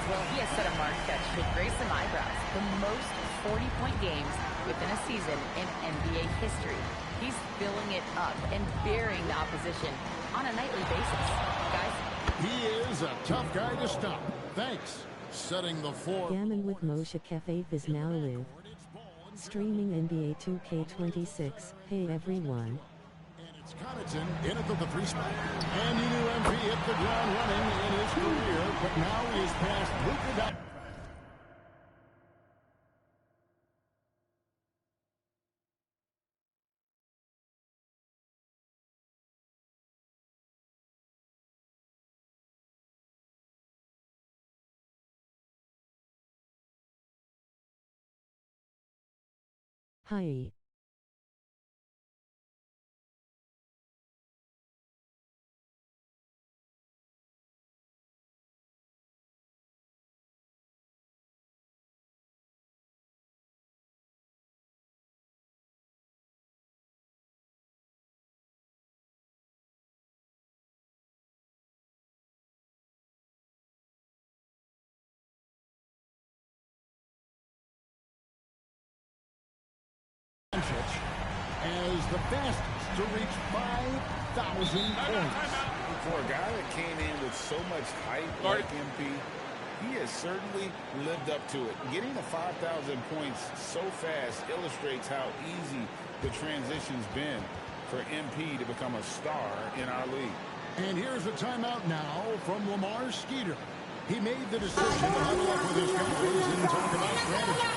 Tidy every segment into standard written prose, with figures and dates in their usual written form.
Well, he has set a mark that should raise some eyebrows. The most 40-point games within a season in NBA history. He's filling it up and burying the opposition on a nightly basis. Guys, he is a tough guy to stop. Thanks. Setting the floor. Gammon with Moshe Cafe is now live. Streaming NBA 2K26. Hey everyone. And it's Connaughton in at the three spot. And you knew MP hit the ground running in his career, but now he is past Luka. Hi. As the fastest to reach 5,000 points. For a guy that came in with so much hype like MP, he has certainly lived up to it. Getting to 5,000 points so fast illustrates how easy the transition's been for MP to become a star in our league. And here's a timeout now from Lamar Skeeter. He made the decision to huddle up with his guys and talk about strategy.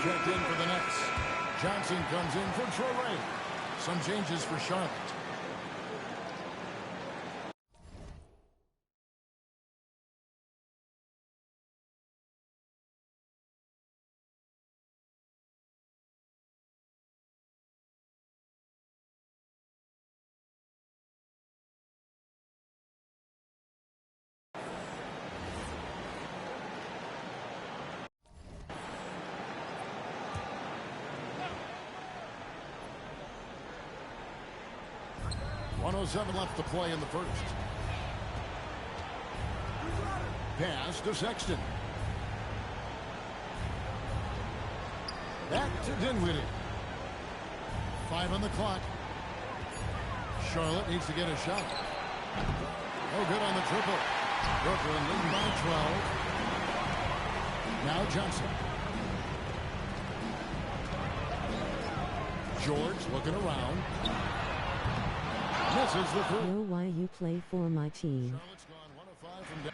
Checked in for the Nets. Johnson comes in for Troy. Some changes for Charlotte. .107 left to play in the first. Pass to Sexton. Back to Dinwiddie. 5 on the clock. Charlotte needs to get a shot. Oh, good on the triple. Brooklyn leading by 12. Now Johnson. George looking around. Misses the first. Know why you play for my team. Charlotte's gone 1 of 5 from down.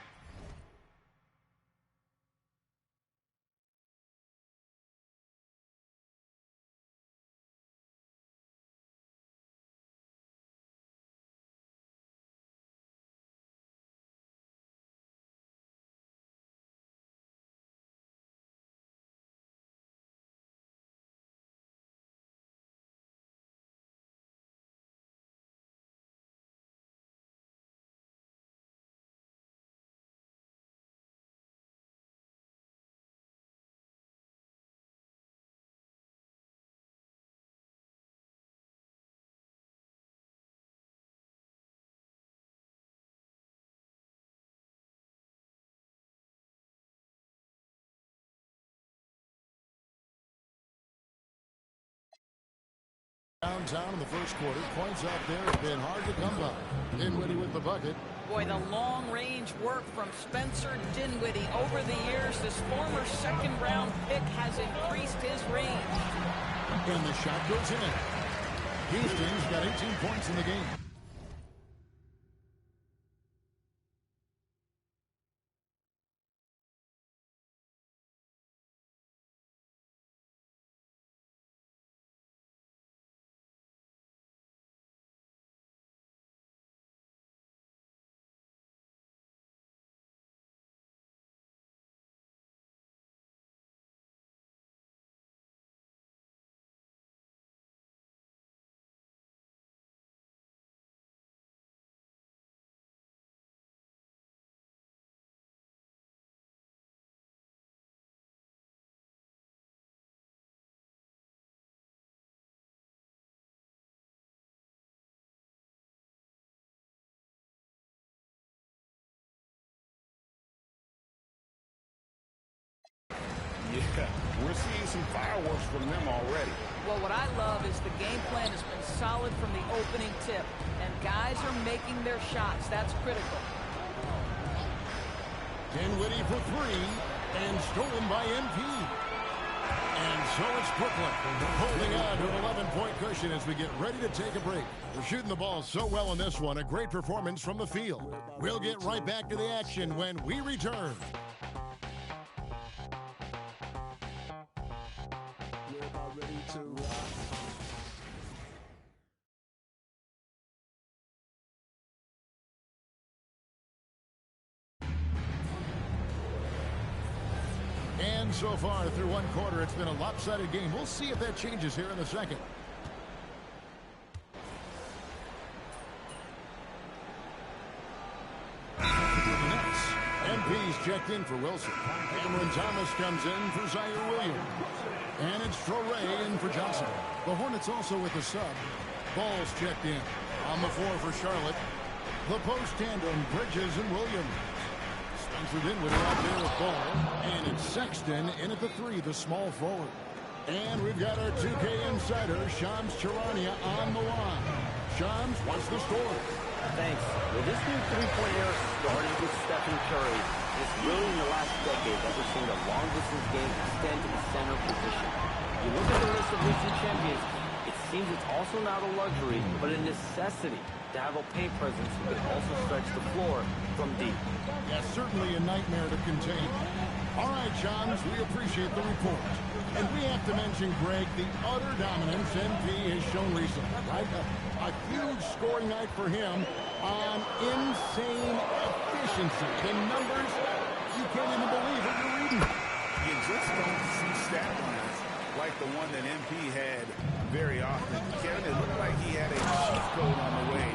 Downtown in the first quarter. Points out there have been hard to come by. Dinwiddie with the bucket. boy, the long-range work from Spencer Dinwiddie over the years. This former second-round pick has increased his range. And the shot goes in. Houston's got 18 points in the game. Yeah, we're seeing some fireworks from them already. Well, what I love is the game plan has been solid from the opening tip, and guys are making their shots. That's critical. Dinwiddie for three, and stolen by MP. And so it's Brooklyn holding on to an 11-point cushion as we get ready to take a break. They're shooting the ball so well in this one. A great performance from the field. We'll get right back to the action when we return. And so far through one quarter, it's been a lopsided game. We'll see if that changes here in the second. MP's checked in for Wilson. Cameron Thomas comes in for Zaire Williams. And it's Traore in for Johnson. The Hornets also with the sub. Ball's checked in. On the floor for Charlotte. The post tandem, Bridges and Williams. Spencer Dinwiddie out there with ball. And it's Sexton in at the three, the small forward. And we've got our 2K insider, Shams Charania, on the line. Shams, what's the story? Thanks. Well, this new three-point era started with Stephen Curry. It's really in the last decade that we're seeing a long-distance game extend to the center position. You look at the list of recent champions, it seems it's also not a luxury, but a necessity to have a paint presence who can also stretch the floor from deep. Yeah, certainly a nightmare to contain. All right, Shams, we appreciate the report. And we have to mention, Greg, the utter dominance MP has shown recently, right? A huge scoring night for him on insane efficiency. The numbers, you can't even believe what you're reading. You just don't see stat lines like the one that MP had very often. Kevin, it looked like he had a cheat code on the way.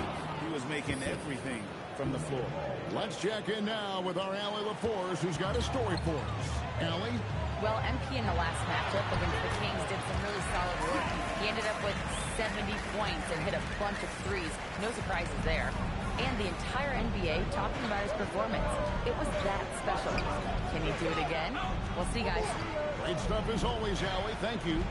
He was making everything from the floor. Let's check in now with our Allie LaForce, who's got a story for us. Allie? Well, MP in the last matchup against the Kings did some really solid work. He ended up with 70 points and hit a bunch of threes. No surprises there. And the entire NBA talking about his performance. It was that special. Can he do it again? We'll see, guys. Great stuff as always, Allie. Thank you.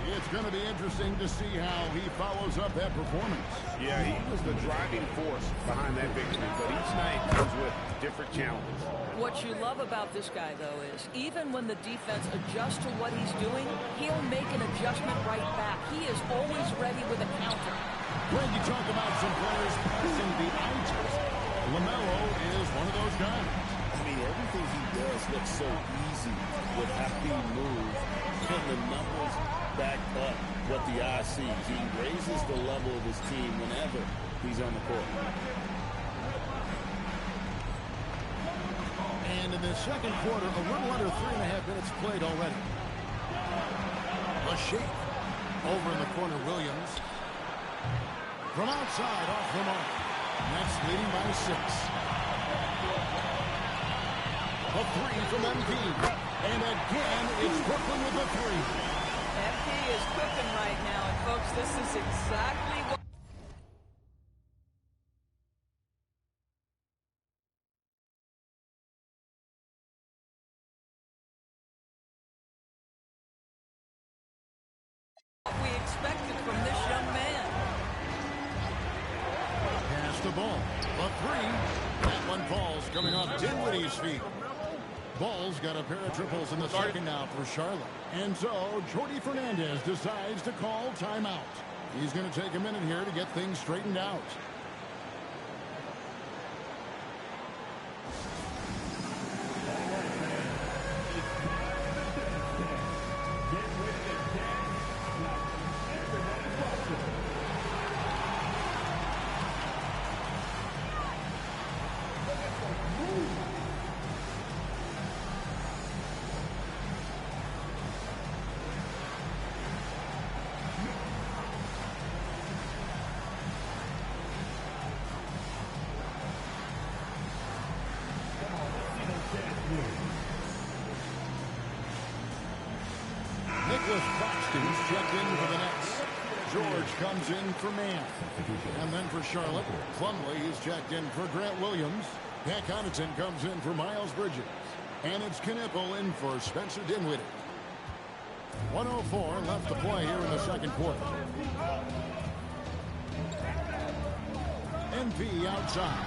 It's going to be interesting to see how he follows up that performance. Yeah, he was the driving force behind that victory, but each night comes with different challenges. What you love about this guy, though, is even when the defense adjusts to what he's doing, he'll make an adjustment right back. He is always ready with a counter. When you talk about some players passing the eye test, LaMelo is one of those guys. I mean, everything he does looks so easy with how he moves, and the numbers back up what the eye sees. He raises the level of his team whenever he's on the court. And in the second quarter, a little under 3.5 minutes played already. A shake. Over in the corner, Williams. From outside, off the mark. Nets leading by 6. A three from MP. And again, it's Brooklyn with a three. MP is cooking right now, and folks, this is exactly what we expected from this young man. Pass the ball. A three. That one falls coming off Dinwiddie's feet. Ball's got a pair of triples in the second now for Charlotte. And so Jordi Fernandez decides to call timeout. He's going to take a minute here to get things straightened out. Buxton's checked in for the Nets. George comes in for Mann. And then for Charlotte, Plumlee is checked in for Grant Williams. Pat Connaughton comes in for Miles Bridges. And it's Knipple in for Spencer Dinwiddie. 1:04 left to play here in the second quarter. MP outside.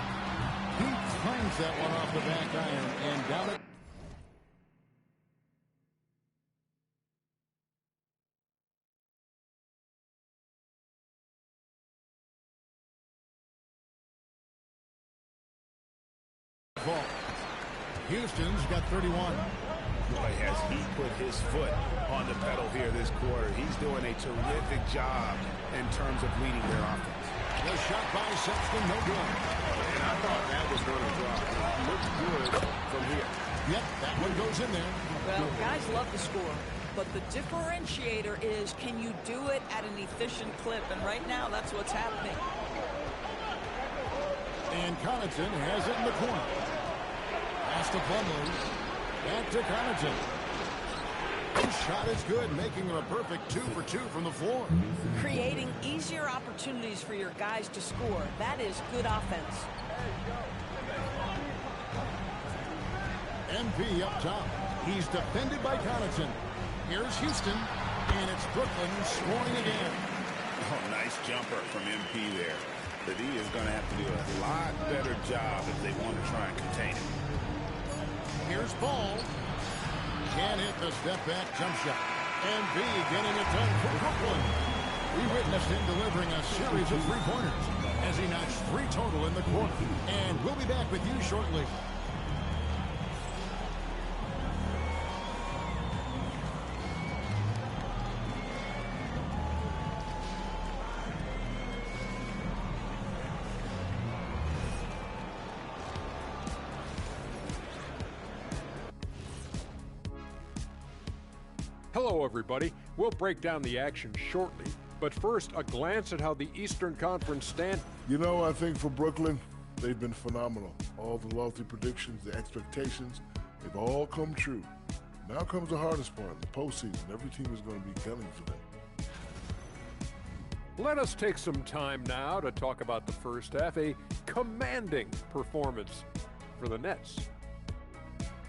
He clangs that one off the back iron and down it. Houston's got 31. Boy, has he put his foot on the pedal here this quarter. He's doing a terrific job in terms of leading their offense. The shot by Sexton, no good. And I thought that was going to drop. It looks good from here. Yep, that one goes in there. Well, guys love to score, but the differentiator is, can you do it at an efficient clip? And right now, that's what's happening. And Connaughton has it in the corner. Pass to Plumlee. Back to Connaughton. His shot is good, making him a perfect 2 for 2 from the floor. Creating easier opportunities for your guys to score. That is good offense. MP up top. He's defended by Connaughton. Here's Houston, and it's Brooklyn scoring again. Oh, nice jumper from MP there. But he is going to have to do a lot better job if they want to try and contain him. Here's Ball. Can't hit the step-back jump shot. MP getting it done for Brooklyn. We witnessed him delivering a series of three-pointers as he notched 3 total in the quarter. And we'll be back with you shortly. Hello, everybody. We'll break down the action shortly, but first, a glance at how the Eastern Conference stand. You know, I think for Brooklyn, they've been phenomenal. All the lofty predictions, the expectations, they've all come true. Now comes the hardest part, the postseason. Every team is going to be gunning for them. Let us take some time now to talk about the first half, a commanding performance for the Nets.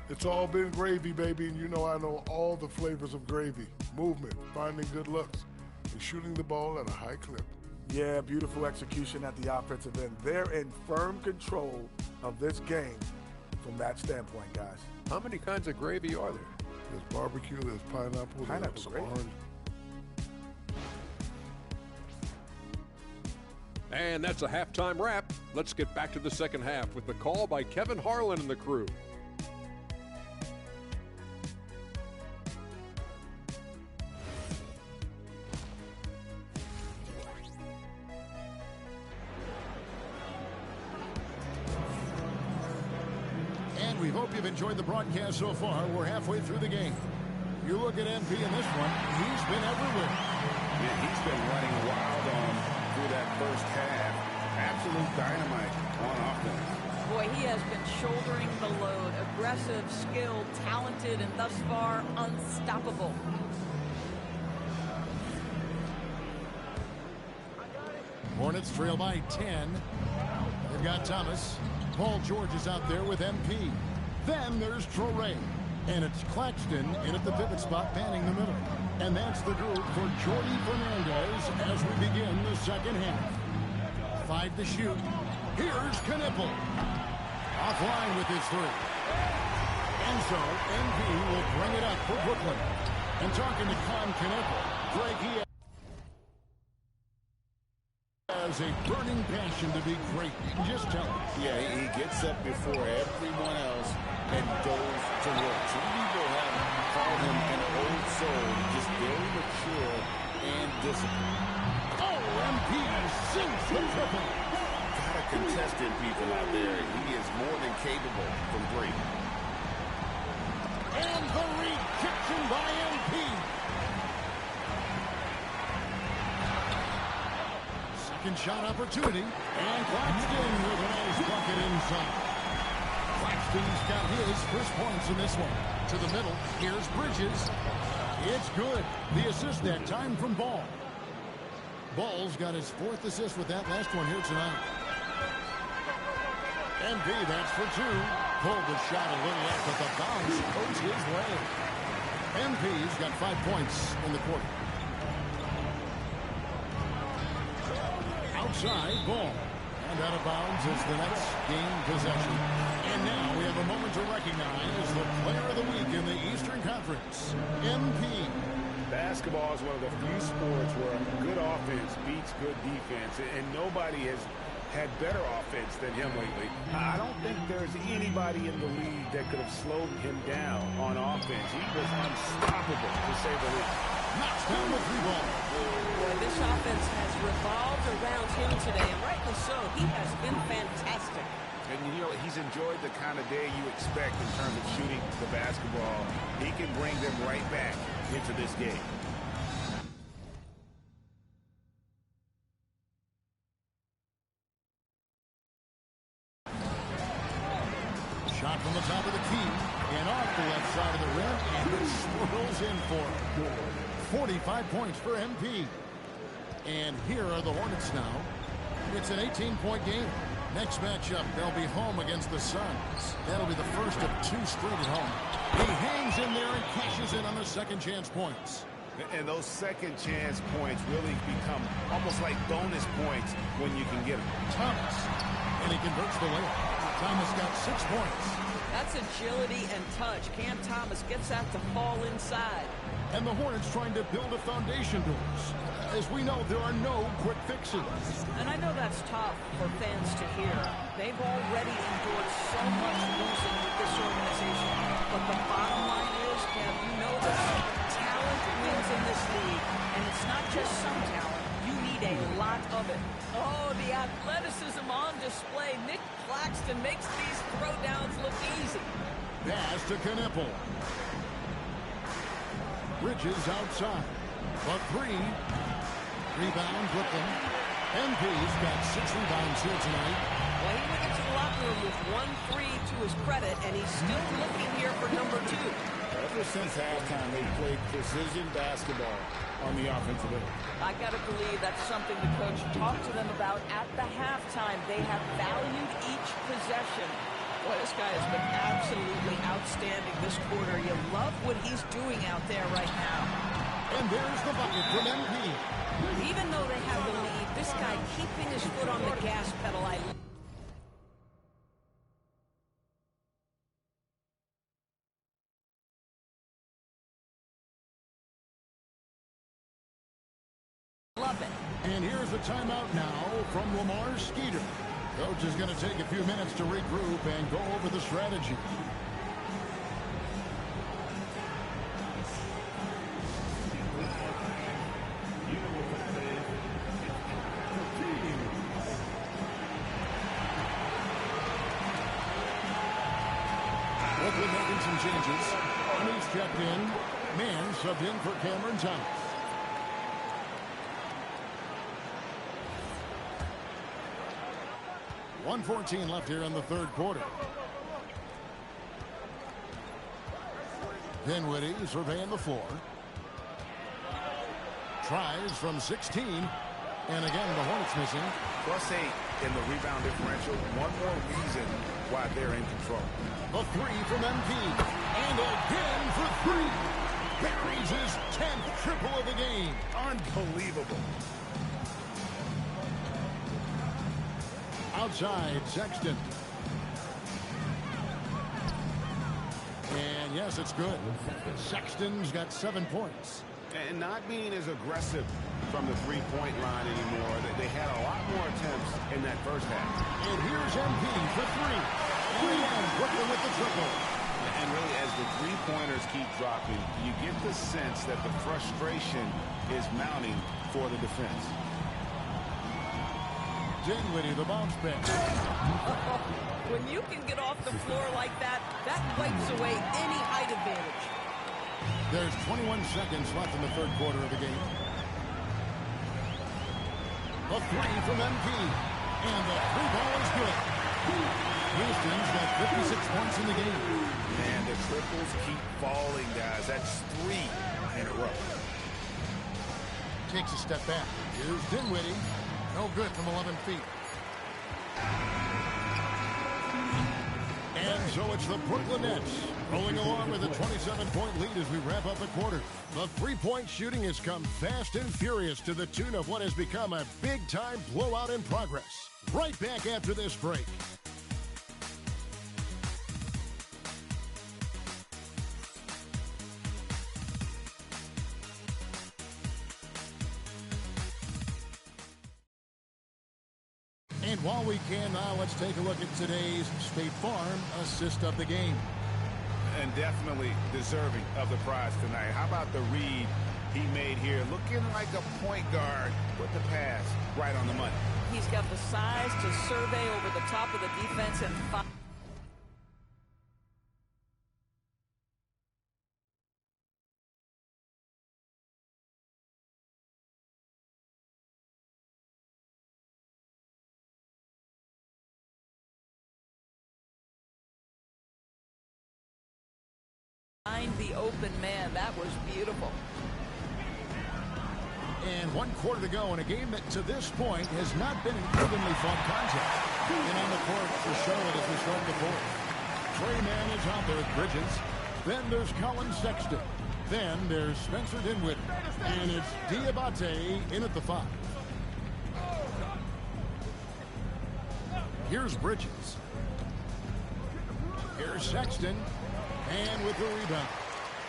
It's all been gravy, baby, and you know I know all the flavors of gravy. Movement, finding good looks, and shooting the ball at a high clip. Yeah, beautiful execution at the offensive end. They're in firm control of this game from that standpoint, guys. How many kinds of gravy are there? There's barbecue, there's pineapple, there's some gravy. orange. And that's a halftime wrap. Let's get back to the second half with the call by Kevin Harlan and the crew. We hope you've enjoyed the broadcast so far. We're halfway through the game. You look at MP in this one, he's been everywhere. Yeah, he's been running wild on through that first half. Absolute dynamite on offense. Boy, he has been shouldering the load. Aggressive, skilled, talented, and thus far, unstoppable. Hornets trail by 10. They've got Thomas. Paul George is out there with MP. Then there's Traore. And it's Claxton in at the pivot spot, panning the middle. And that's the group for Jordi Fernandez as we begin the second half. 5 to shoot. Here's Knipple. Offline with his 3. And so MP will bring it up for Brooklyn. And talking to Con Knipple, Greg, he has a burning passion to be great. You can just tell him. Yeah, he gets up before everyone else and goes to work. Some people have called him an old soul, just very mature and disciplined. Oh, MP sinks the triple. Got a contested people out there. He is more than capable from 3. And the rejection by MP. Second shot opportunity. And Claxton with a nice bucket inside. Claxton's got his first points in this one. To the middle. Here's Bridges. It's good. The assist that time from Ball. Ball's got his 4th assist with that last one here tonight. MP, that's for 2. Pulled the shot a little left, but the bounce goes his way. MP's got 5 points in the quarter. Outside ball. And out of bounds as the Nets gain possession. And now we have a moment to recognize the player of the week in the Eastern Conference, MP. Basketball is one of the few sports where good offense beats good defense, and nobody has had better offense than him lately. I don't think there's anybody in the league that could have slowed him down on offense. He was unstoppable, to say the least. Knocks down the 3-ball. Boy, this offense has revolved around him today, and rightly so. He has been fantastic. And, you know, he's enjoyed the kind of day you expect in terms of shooting the basketball. He can bring them right back into this game. Shot from the top of the key and off the left side of the rim, and it swirls in for 45 points for MP. And here are the Hornets now. It's an 18-point game. Next matchup, they'll be home against the Suns. That'll be the first of 2 straight at home. He hangs in there and cashes in on the second chance points. And those second chance points really become almost like bonus points when you can get them. Thomas, and he converts the layup. Thomas got 6 points. That's agility and touch. Cam Thomas gets that to fall inside. And the Hornets trying to build a foundation to us. As we know, there are no quick fixes. And I know that's tough for fans to hear. They've already endured so much losing with this organization. But the bottom line is, Cam, you know this, talent wins in this league. And it's not just some talent. You need a lot of it. Oh, the athleticism on display. Nick Claxton makes these throwdowns look easy. Pass to Knipple. Bridges outside. But 3. Rebound, Brooklyn. MP's got 6 rebounds here tonight. Well, he went into the locker room with 1 free to his credit, and he's still looking here for number 2. Ever since halftime, they've played precision basketball on the offensive end. I got to believe that's something the coach talked to them about at the halftime. They have valued each possession. Boy, this guy has been absolutely outstanding this quarter. You love what he's doing out there right now. And there's the bucket from MP. Even though they have the lead, this guy keeping his foot on the gas pedal. I love it. And here's a timeout now from Lamar Skeeter. Coach is going to take a few minutes to regroup and go over the strategy. Brooklyn making some changes. He's checked in. Man subbed in for Cameron Thomas. .114 left here in the third quarter. Dinwiddie surveying the floor. Tries from 16. And again, the Hornets missing. +8 in the rebound differential. One more reason why they're in control. The 3 from MP. And again for 3. Buries his 10th triple of the game. Unbelievable. Outside, Sexton. And yes, it's good. Sexton's got 7 points. And not being as aggressive from the three-point line anymore. They had a lot more attempts in that first half. And here's MP for 3. And again, Brooklyn with the triple. And really, as the three-pointers keep dropping, you get the sense that the frustration is mounting for the defense. Dinwiddie, the bounce back. When you can get off the floor like that, that wipes away any height advantage. There's 21 seconds left in the third quarter of the game. A 3 from MP. And the 3-ball is good. Houston's got 56 points in the game. Man, the triples keep falling, guys. That's 3 in a row. Takes a step back. Here's Dinwiddie. No good from 11 feet. And so it's the Brooklyn Nets rolling along with a 27-point lead as we wrap up a quarter. The three-point shooting has come fast and furious to the tune of what has become a big-time blowout in progress. Right back after this break. And while we can now, let's take a look at today's State Farm assist of the game. And definitely deserving of the prize tonight. How about the read he made here? Looking like a point guard with the pass right on the money. He's got the size to survey over the top of the defense and find the open man. That was beautiful. And 1 quarter to go in a game that to this point has not been an evenly fought contest. And on the court for Charlotte as we start the fourth. Trey Mann is out there with Bridges. Then there's Colin Sexton. Then there's Spencer Dinwiddie. And it's Diabate in at the 5. Here's Bridges. Here's Sexton. And with the rebound.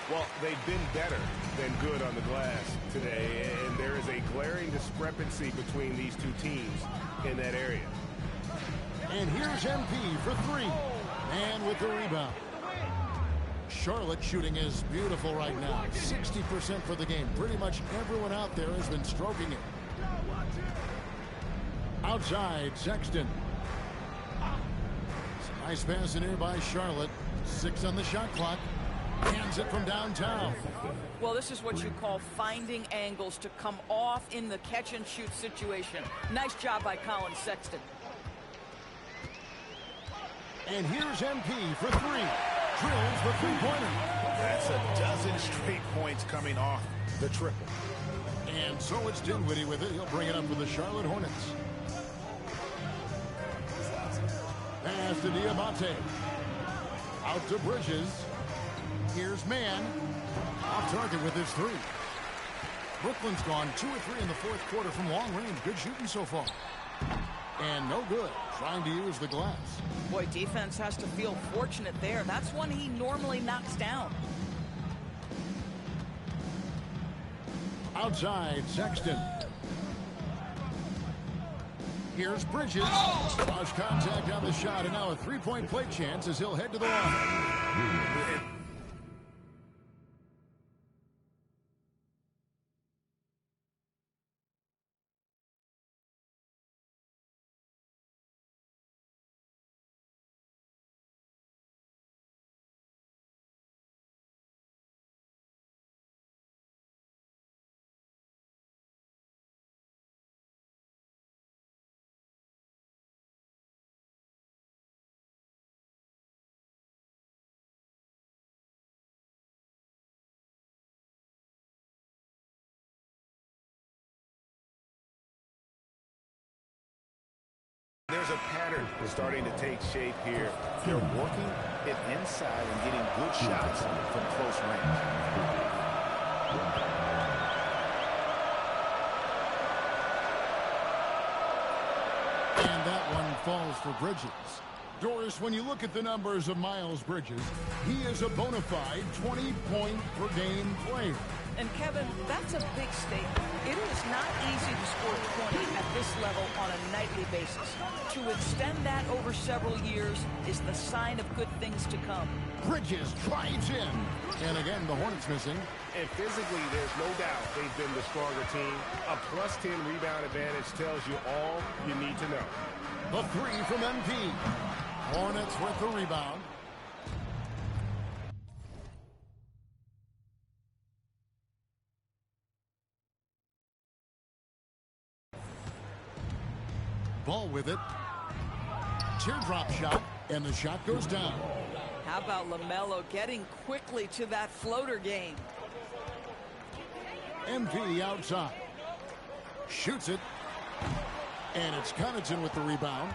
Well, they've been better than good on the glass today, and there is a glaring discrepancy between these two teams in that area. And here's MP for 3. And with the rebound. Charlotte shooting is beautiful right now. 60% for the game. Pretty much everyone out there has been stroking it. Outside, Sexton. Some nice pass in here by Charlotte. 6 on the shot clock. Hands it from downtown. Well, this is what you call finding angles to come off in the catch-and-shoot situation. Nice job by Colin Sexton. And here's MP for 3. Drills the three-pointer. That's a dozen straight points coming off the triple. And so it's Dinwiddie with it. He'll bring it up for the Charlotte Hornets. Pass to Diabate. Out to Bridges. Here's Mann. Off target with his 3. Brooklyn's gone 2 or 3 in the fourth quarter from long range. Good shooting so far. And no good. Trying to use the glass. Boy, defense has to feel fortunate there. That's one he normally knocks down. Outside, Sexton. Here's Bridges. Lost contact on the shot, and now a three-point play chance as he'll head to the line. There's a pattern starting to take shape here. They're working it inside and getting good shots from close range. And that one falls for Bridges. Doris, when you look at the numbers of Miles Bridges, he is a bona fide 20-point-per-game player. And, Kevin, that's a big statement. It is not easy to score 20 at this level on a nightly basis. To extend that over several years is the sign of good things to come. Bridges drives in. And again, the Hornets missing. And physically, there's no doubt they've been the stronger team. A +10 rebound advantage tells you all you need to know. The 3 from MP. Hornets with the rebound. Ball with it. Teardrop shot, and the shot goes down. How about LaMelo getting quickly to that floater game? MP outside. Shoots it. And it's Connaughton with the rebound.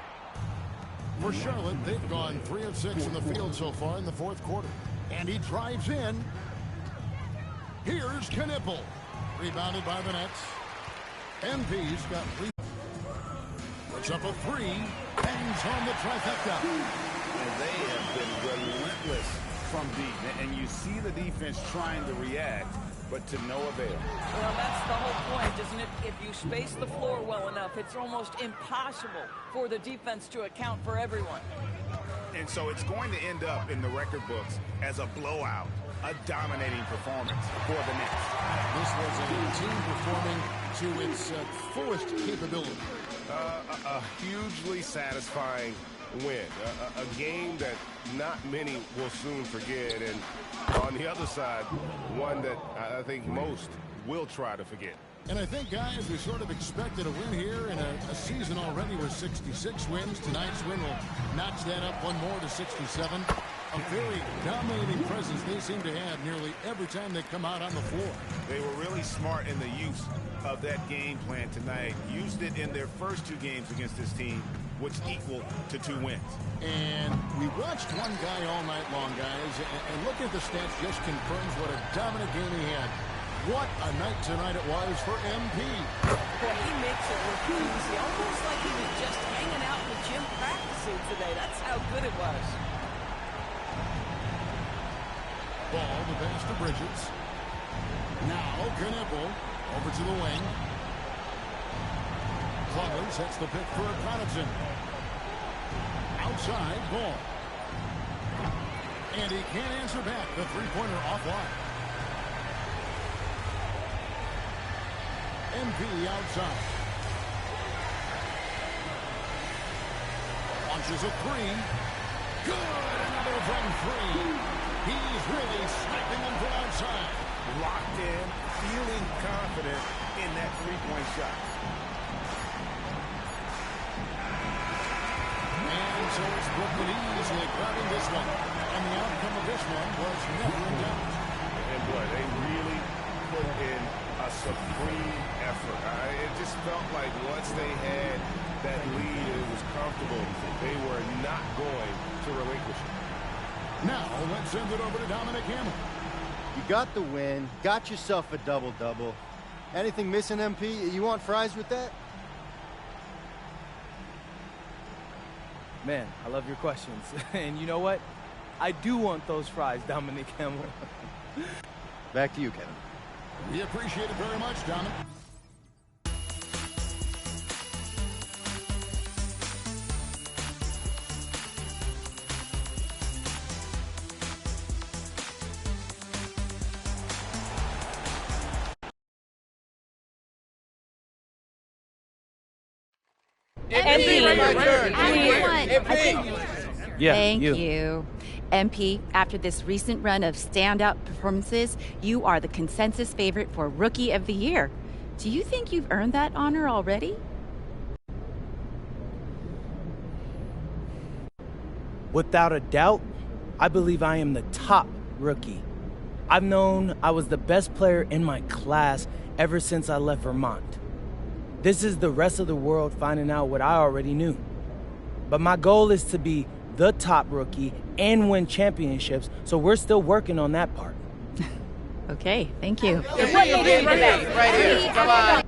For Charlotte, they've gone 3 of 6 in the field so far in the fourth quarter. And he drives in. Here's Knipple. Rebounded by the Nets. MP's got puts up a 3. Bangs home the trifecta. And they have been relentless from deep. And you see the defense trying to react, but to no avail. Well, that's the whole point, isn't it? If you space the floor well enough, it's almost impossible for the defense to account for everyone. And so it's going to end up in the record books as a blowout, a dominating performance for the Nets. This was a team performing to its fullest capability. A hugely satisfying win. A game that not many will soon forget. And on the other side, one that I think most will try to forget. And I think, guys, we sort of expected a win here in a season already with 66 wins. Tonight's win will notch that up one more to 67. A very dominating presence they seem to have nearly every time they come out on the floor. They were really smart in the use of that game plan tonight. Used it in their first 2 games against this team, which equal to 2 wins. And we watched one guy all night long, guys, and looking at the stats just confirms what a dominant game he had. What a night tonight it was for MP. Boy, he makes it look easy, almost like he was just hanging out in the gym practicing today. That's how good it was. Ball, the pass to Bridges. Now, Knipple over to the wing. Clover sets the pick for Connaughton. Outside, Ball. And he can't answer back. The three-pointer offline. MP outside. Launches a 3. Good! Another from 3. He's really sniping them from outside. Locked in, feeling confident in that three-point shot. And so it's Brooklyn easily grabbing this one. And the outcome of this one was never in doubt. And boy, they really put in a supreme effort. It just felt like once they had that lead and it was comfortable, they were not going to relinquish it. Now let's send it over to Dominic Hammer. You got the win, got yourself a double-double. Anything missing, MP? You want fries with that? Man, I love your questions. And you know what? I do want those fries, Dominic Hammer. Back to you, Kevin. We appreciate it very much, Dominic. Thank you. MP, after this recent run of standout performances, you are the consensus favorite for Rookie of the Year. Do you think you've earned that honor already? Without a doubt, I believe I am the top rookie. I've known I was the best player in my class ever since I left Vermont. This is the rest of the world finding out what I already knew. But my goal is to be the top rookie and win championships, so we're still working on that part. Okay, thank you. Right here. Come on.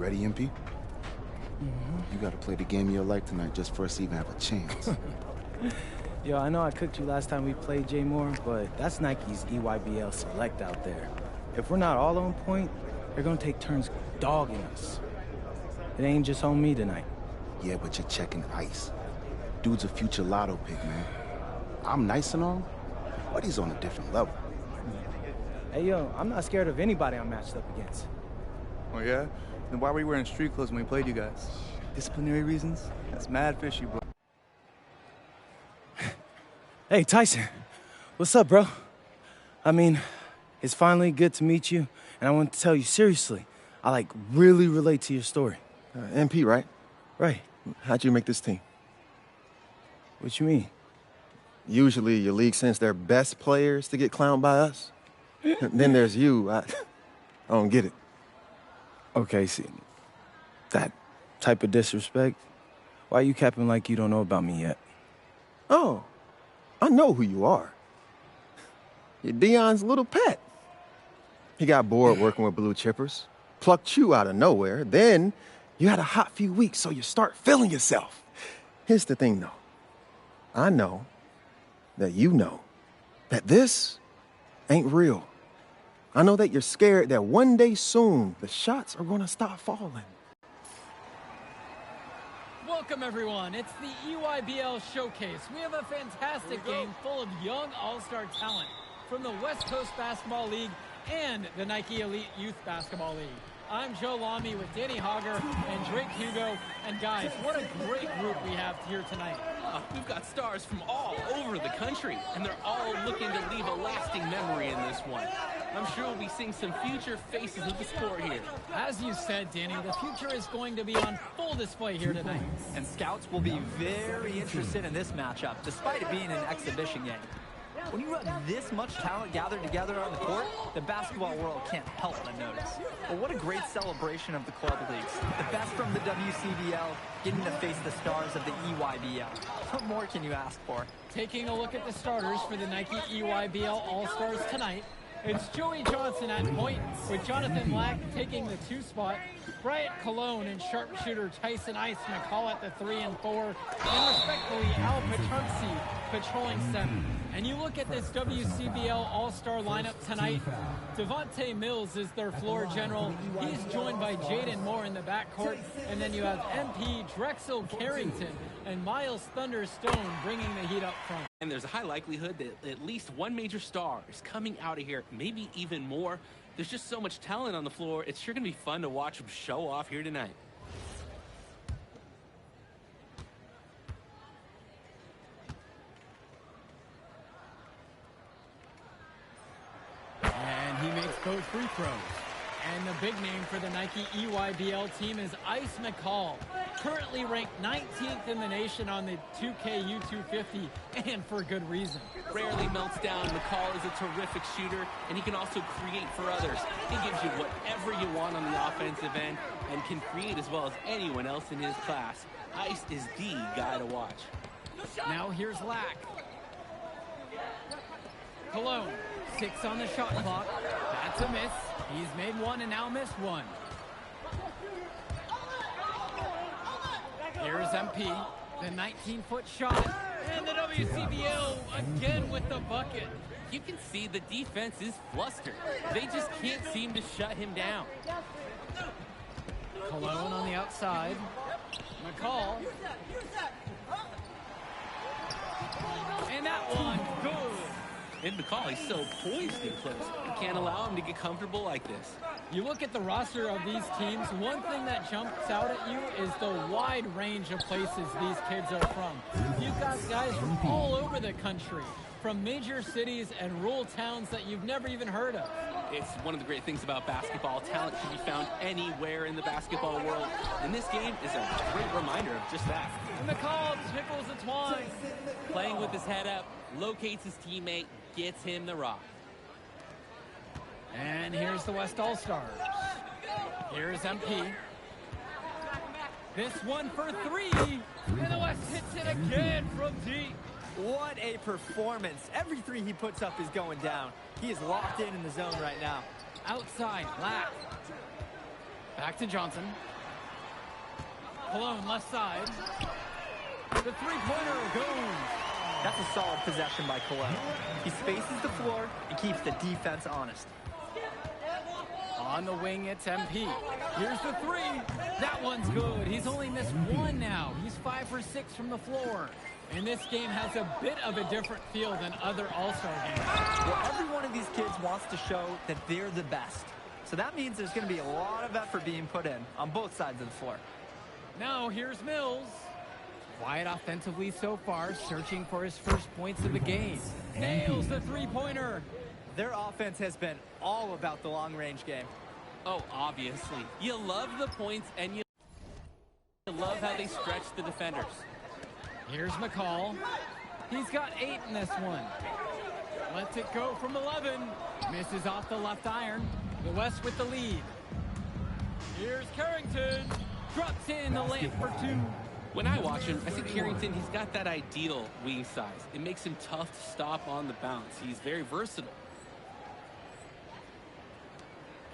ready, MP? You gotta play the game of your life tonight just for us to even have a chance. Yo, I know I cooked you last time we played J Moore, but that's Nike's EYBL Select out there. If we're not all on point, they're gonna take turns dogging us. It ain't just on me tonight. Yeah, but you're checking ice. Dude's a future lotto pick, man. I'm nice and all, but he's on a different level. Hey, yo, I'm not scared of anybody I'm matched up against. Oh, yeah? Then why were we wearing street clothes when we played you guys? Disciplinary reasons? That's mad fishy, bro. Hey, Tyson. What's up, bro? I mean, it's finally good to meet you, and I want to tell you seriously, I, like, really relate to your story. MP, right? Right. How'd you make this team? What you mean? Usually your league sends their best players to get clowned by us. Then there's you. I don't get it. Okay, see, that type of disrespect, why you capping like you don't know about me yet? Oh, I know who you are. You're Dion's little pet. He got bored working with blue chippers, plucked you out of nowhere, then you had a hot few weeks, so you start feeling yourself. Here's the thing, though. I know that you know that this ain't real. I know that you're scared that one day soon the shots are gonna stop falling. Welcome, everyone. It's the EYBL Showcase. We have a fantastic game full of young all-star talent from the West Coast Basketball League and the Nike Elite Youth Basketball League. I'm Joe Lamy with Danny Hogger and Drake Hugo. And guys, what a great group we have here tonight. We've got stars from all over the country, and they're all looking to leave a lasting memory in this one. I'm sure we'll be seeing some future faces of the sport here. As you said, Danny, the future is going to be on full display here tonight. And scouts will be very interested in this matchup, despite it being an exhibition game. When you have this much talent gathered together on the court, the basketball world can't help but notice. Well, what a great celebration of the club leagues. The best from the WCBL getting to face the stars of the EYBL. What more can you ask for? Taking a look at the starters for the Nike EYBL All-Stars tonight, it's Joey Johnson at point, with Jonathan Lack taking the 2 spot, Bryant Cologne and sharpshooter Tyson Ice McCall at the 3 and 4, and respectfully Al Petrunzi patrolling 7. And you look at this WCBL All-Star lineup tonight, Devontae Mills is their floor general. He's joined by Jaden Moore in the backcourt, and then you have MP Drexel Carrington and Miles Thunderstone bringing the heat up front. And there's a high likelihood that at least one major star is coming out of here, maybe even more. There's just so much talent on the floor. It's sure going to be fun to watch them show off here tonight. And he makes both free throws. And the big name for the Nike EYBL team is Ice McCall, currently ranked 19th in the nation on the 2K U250, and for good reason. Rarely melts down. McCall is a terrific shooter, and he can also create for others. He gives you whatever you want on the offensive end and can create as well as anyone else in his class. Ice is the guy to watch. Now here's Lack. Cologne, 6 on the shot clock. That's a miss. He's made 1 and now missed 1. Here's MP, the 19-foot shot, and the WCBL again with the bucket. You can see the defense is flustered. They just can't seem to shut him down. Cologne on the outside. McCall. And that one, good. And McCall, he's so poised and close. You can't allow him to get comfortable like this. You look at the roster of these teams, one thing that jumps out at you is the wide range of places these kids are from. You've got guys from all over the country, from major cities and rural towns that you've never even heard of. It's one of the great things about basketball. Talent can be found anywhere in the basketball world. And this game is a great reminder of just that. And McCall tickles the twine. Playing with his head up, locates his teammate, gets him the rock. And here's the West All-Stars. Here's MP. This one for 3. And the West hits it again from deep. What a performance. Every 3 he puts up is going down. He is locked in the zone right now. Outside, Lack. Back to Johnson. Cologne left side. The three-pointer goes. That's a solid possession by Cologne. He spaces the floor and keeps the defense honest. On the wing, it's MP. Here's the three. That one's good. He's only missed one now. He's 5 for 6 from the floor. And this game has a bit of a different feel than other All-Star games. Well, every one of these kids wants to show that they're the best. So that means there's going to be a lot of effort being put in on both sides of the floor. Now here's Mills. Quiet offensively so far, searching for his first points of the game. Nails the three-pointer. Their offense has been all about the long-range game. Oh, obviously. You love the points, and you love how they stretch the defenders. Here's McCall. He's got 8 in this one. Lets it go from 11. Misses off the left iron. The West with the lead. Here's Carrington. Drops in the layup for 2. When I watch him, I see Carrington, he's got that ideal wing size. It makes him tough to stop on the bounce. He's very versatile.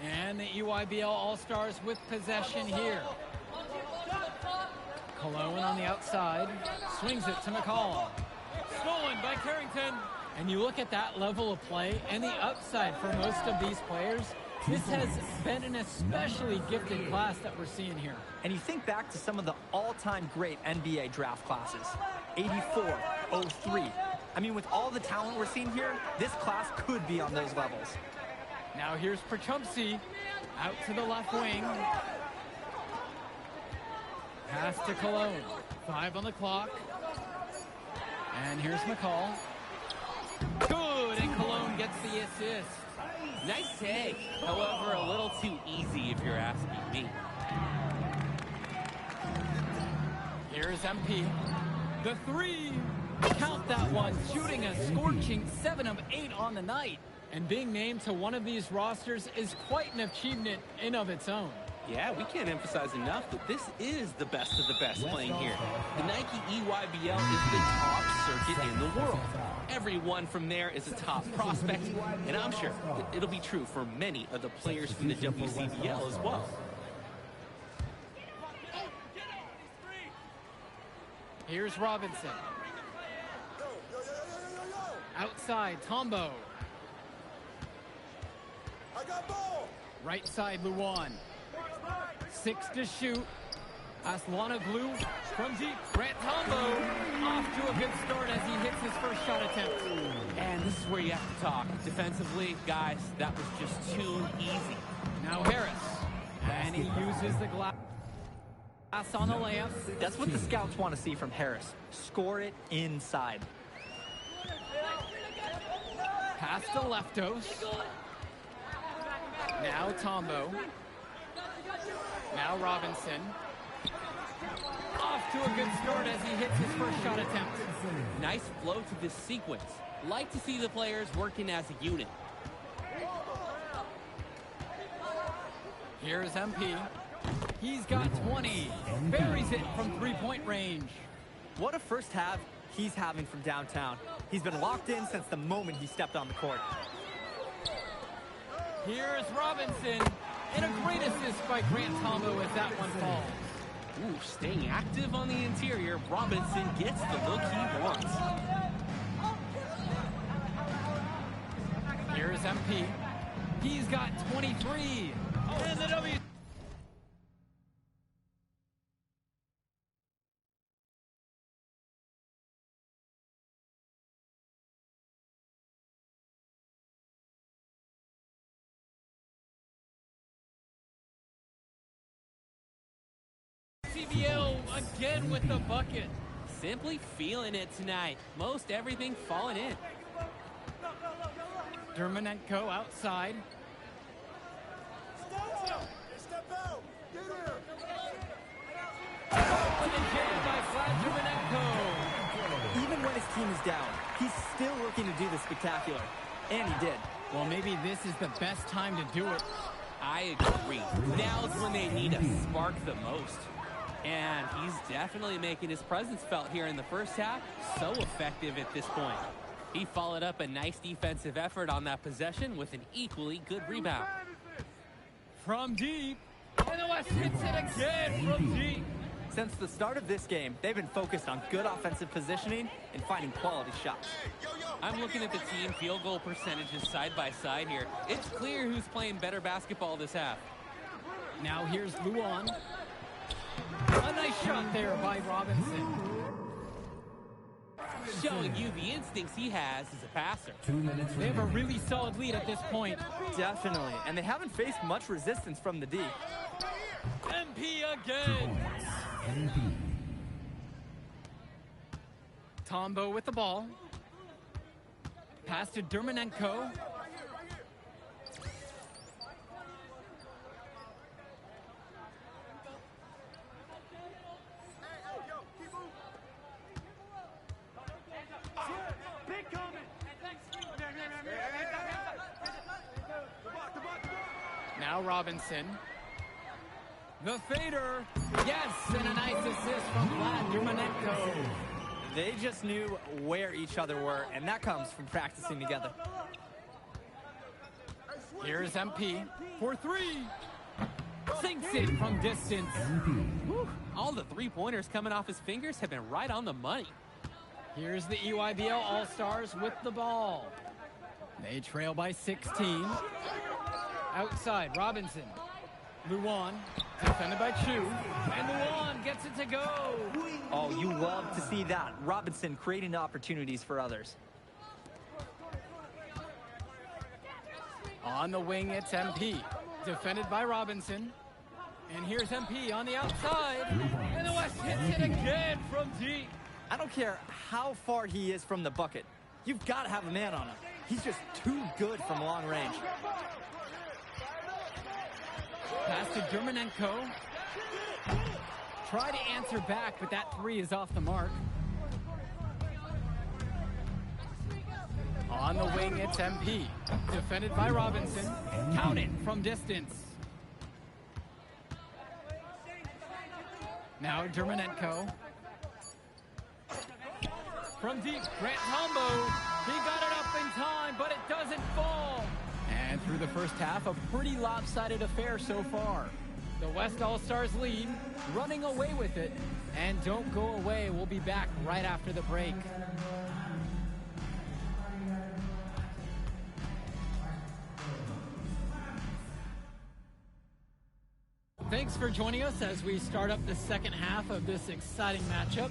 And the EYBL All-Stars with possession here. Cologne on the outside. Swings it to McCall. Stolen by Carrington. And you look at that level of play and the upside for most of these players. This has been an especially gifted class that we're seeing here. And you think back to some of the all-time great NBA draft classes. 84, 03. I mean, with all the talent we're seeing here, this class could be on those levels. Now here's Perchumpsey. Out to the left wing. Pass to Cologne. 5 on the clock. And here's McCall. Good, and Cologne gets the assist. Nice take. However, a little too easy if you're asking me. Here's MP. The three. Count that one. Shooting a scorching 7 of 8 on the night. And being named to one of these rosters is quite an achievement in of its own. Yeah, we can't emphasize enough that this is the best of the best playing here. The Nike EYBL is the top circuit in the world. Everyone from there is a top prospect, and I'm sure that it'll be true for many of the players from the WCBL as well. Here's Robinson. Outside, Tombo. Right side, Luan. 6 to shoot. Aslanoglu from deep. Grant Tombo off to a good start as he hits his first shot attempt. And this is where you have to talk. Defensively, guys, that was just too easy. Now Harris. And he uses the glass on the layup. That's what the scouts want to see from Harris. Score it inside. Pass to Leftos. Now Tombo. Now Robinson. Off to a good start as he hits his first shot attempt. Nice flow to this sequence. Like to see the players working as a unit. Here's MP. He's got 20. Buries it from three-point range. What a first half he's having from downtown. He's been locked in since the moment he stepped on the court. Here's Robinson. And a great assist by Grant Tombo as that one falls. Ooh, staying active on the interior, Robinson gets the look he wants. Here's MP. He's got 23. And the W. CBL again with the bucket. Simply feeling it tonight. Most everything falling in. Dermanenko outside. Even when his team is down, he's still looking to do the spectacular. And he did. Well, maybe this is the best time to do it. I agree. Now's when they need a spark the most. And he's definitely making his presence felt here in the first half. So effective at this point. He followed up a nice defensive effort on that possession with an equally good rebound. From deep, And the West hits it again from deep. Since the start of this game, they've been focused on good offensive positioning and finding quality shots. I'm looking at the team field goal percentages side by side here. It's clear who's playing better basketball this half. Now here's Luan. A nice shot there by Robinson. Showing you the instincts he has as a passer. 2 minutes. They have a really solid lead at this point. Definitely, and they haven't faced much resistance from the D. MP again. Tombo with the ball. Pass to Dermanenko. Now Robinson. The fader. Yes, and a nice assist from Vlad Dermanenko. They just knew where each other were, and that comes from practicing together. Here's MP for three. Sinks it from distance. Whew. All the three-pointers coming off his fingers have been right on the money. Here's the EYBL All-Stars with the ball. They trail by 16. Outside, Robinson. Luan, defended by Chu. And Luan gets it to go. Oh, you love to see that. Robinson creating opportunities for others. On the wing, it's MP. Defended by Robinson. And here's MP on the outside. And the West hits it again from deep. I don't care how far he is from the bucket. You've got to have a man on him. He's just too good from long range. Pass to Dermanenko. Try to answer back, but that three is off the mark. On the wing, it's MP. Defended by Robinson. Count it from distance. Now Dermanenko. From deep, Grant Tombo. He got it up in time, but it doesn't fall. And through the first half, a pretty lopsided affair so far. The West All-Stars lead, running away with it. And don't go away, we'll be back right after the break. Thanks for joining us as we start up the second half of this exciting matchup.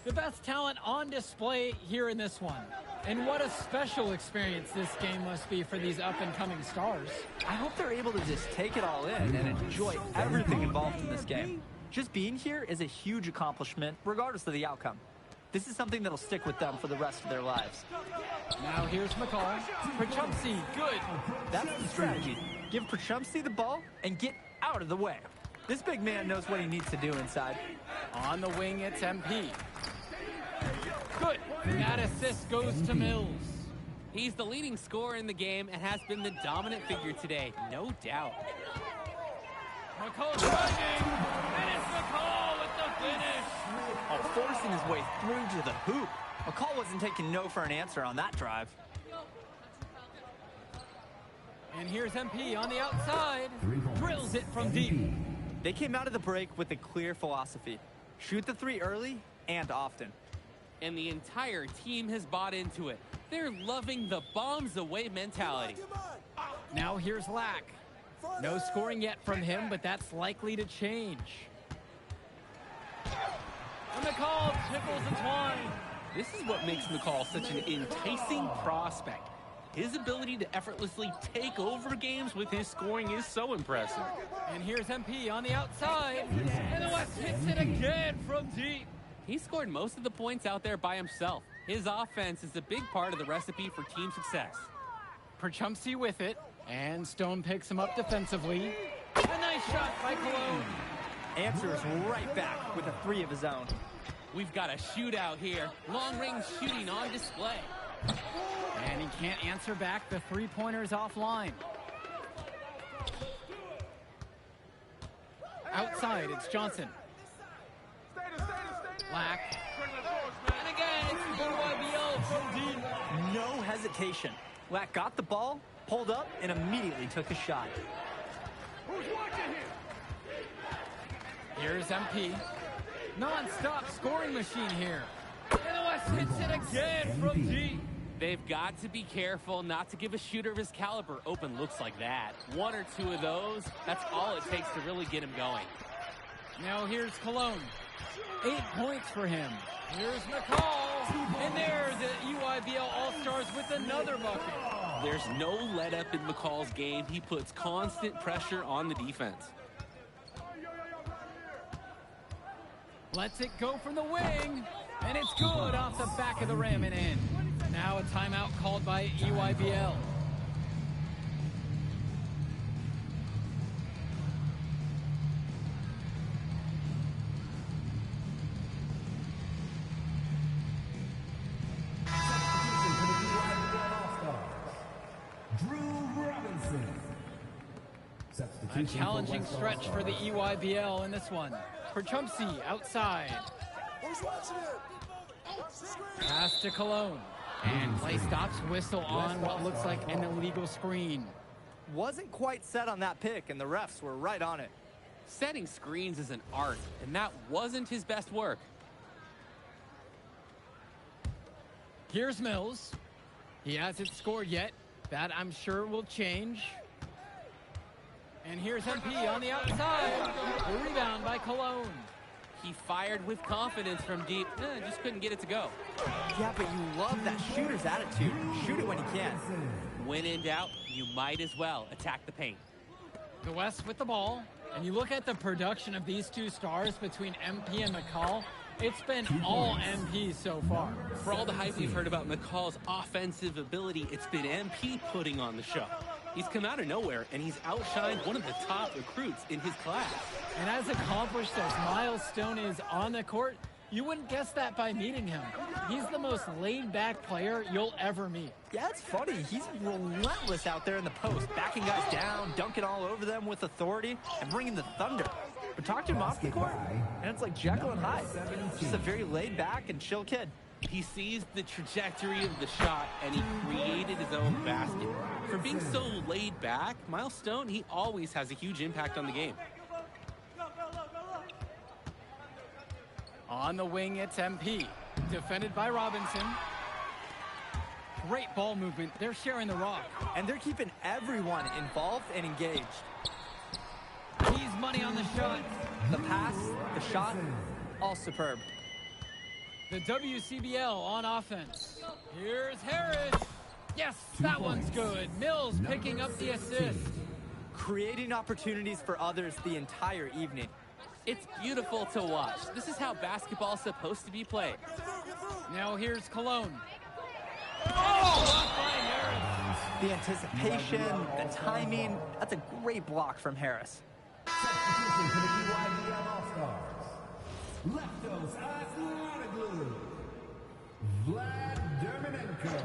The best talent on display here in this one. And what a special experience this game must be for these up-and-coming stars. I hope they're able to just take it all in and enjoy everything involved in this game. Just being here is a huge accomplishment, regardless of the outcome. This is something that'll stick with them for the rest of their lives. Now here's McCall. Prachumsky, good. That's the strategy. Give Prachumsky the ball and get out of the way. This big man knows what he needs to do inside. On the wing, it's MP. Good. That assist goes to Mills. He's the leading scorer in the game and has been the dominant figure today, no doubt. McCall driving, and it's McCall with the finish. Oh, forcing his way through to the hoop. McCall wasn't taking no for an answer on that drive. And here's MP on the outside. Drills it from deep. They came out of the break with a clear philosophy. Shoot the three early and often. And the entire team has bought into it. They're loving the bombs away mentality. Now here's Lack. No scoring yet from him, but that's likely to change. And McCall tickles the twine. This is what makes McCall such an enticing prospect. His ability to effortlessly take over games with his scoring is so impressive. And here's MP on the outside. And the West hits it again from deep. He scored most of the points out there by himself. His offense is a big part of the recipe for team success. Prachumsky with it. And Stone picks him up defensively. A nice shot by Cologne. Answers right back with a three of his own. We've got a shootout here. Long-range shooting on display. And he can't answer back. The three-pointer's offline. Outside, it's Johnson. Lack. And again, it's EYBL from deep. No hesitation. Lack got the ball, pulled up and immediately took a shot. Here's MP. Non-stop scoring machine here. And the West hits it again from deep. They've got to be careful not to give a shooter of his caliber open looks like that. One or two of those, that's all it takes to really get him going. Now here's Cologne. 8 points for him. Here's McCall. And there the EYBL All-Stars with another bucket. There's no let-up in McCall's game. He puts constant pressure on the defense. Lets it go from the wing. And it's good off the back of the rim and in. Now a timeout called by EYBL. A challenging stretch for the EYBL in this one. For Trumpsy outside. Pass to Cologne. And play stops, whistle on what looks like an illegal screen. Wasn't quite set on that pick, and the refs were right on it. Setting screens is an art, and that wasn't his best work. Here's Mills. He hasn't scored yet. That, I'm sure, will change. And here's MP on the outside. A rebound by Cologne. He fired with confidence from deep. Just couldn't get it to go. Yeah, but you love that shooter's attitude. Shoot it when he can. When in doubt, you might as well attack the paint. The West with the ball. And you look at the production of these two stars between MP and McCall. It's been all MP so far. For all the hype we've heard about McCall's offensive ability, it's been MP putting on the show. He's come out of nowhere, and he's outshined one of the top recruits in his class. And as accomplished as Miles Stone is on the court, you wouldn't guess that by meeting him. He's the most laid-back player you'll ever meet. Yeah, it's funny. He's relentless out there in the post, backing guys down, dunking all over them with authority, and bringing the thunder. But talk to him off the court, and it's like Jekyll and Hyde. Just a very laid-back and chill kid. He sees the trajectory of the shot, and he created his own basket. For being so laid back, Miles Stone, he always has a huge impact on the game. On the wing, it's MP. Defended by Robinson. Great ball movement. They're sharing the rock. And they're keeping everyone involved and engaged. He's money on the shot. The pass, the shot, all superb. The WCBL on offense. Here's Harris. Yes, that one's good. Mills picking up the assist. Creating opportunities for others the entire evening. It's beautiful to watch. This is how basketball's supposed to be played. Now here's Cologne. Oh! The anticipation, the timing, that's a great block from Harris. Substitution for the EYBL All-Stars. Leftos Aslanoglu. Vlad Dermanenko.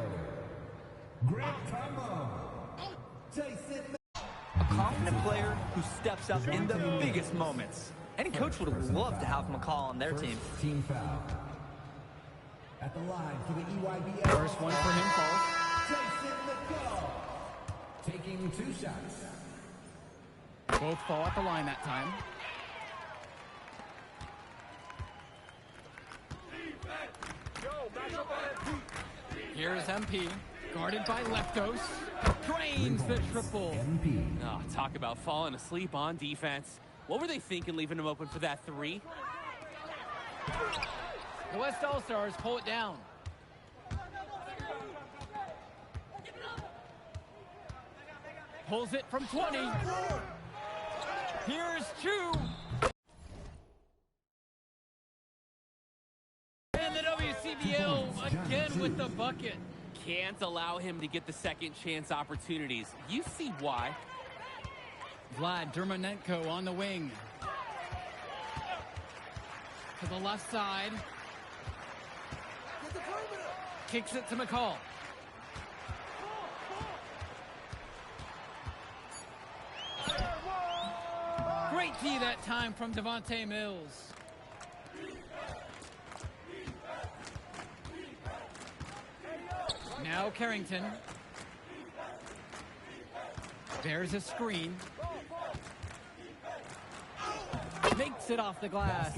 Greg Tombo. Jason. A confident player who steps up in the biggest moments. Any coach would love to have McCall on their team. Team foul. At the line for the EYBL. First one for him falls. Jason McCall. Taking 2 shots. Both fall at the line that time. Here's MP, guarded by Leftos. Drains the triple. Oh, talk about falling asleep on defense. What were they thinking leaving him open for that three? The West All-Stars pull it down. Pulls it from 20. Here's 2. And the WCBL again with the bucket. Can't allow him to get the second chance opportunities. You see why. Vlad Dermanenko on the wing. To the left side. Kicks it to McCall. Great key that time from Devontae Mills. Now Carrington. There's a screen. Makes it off the glass.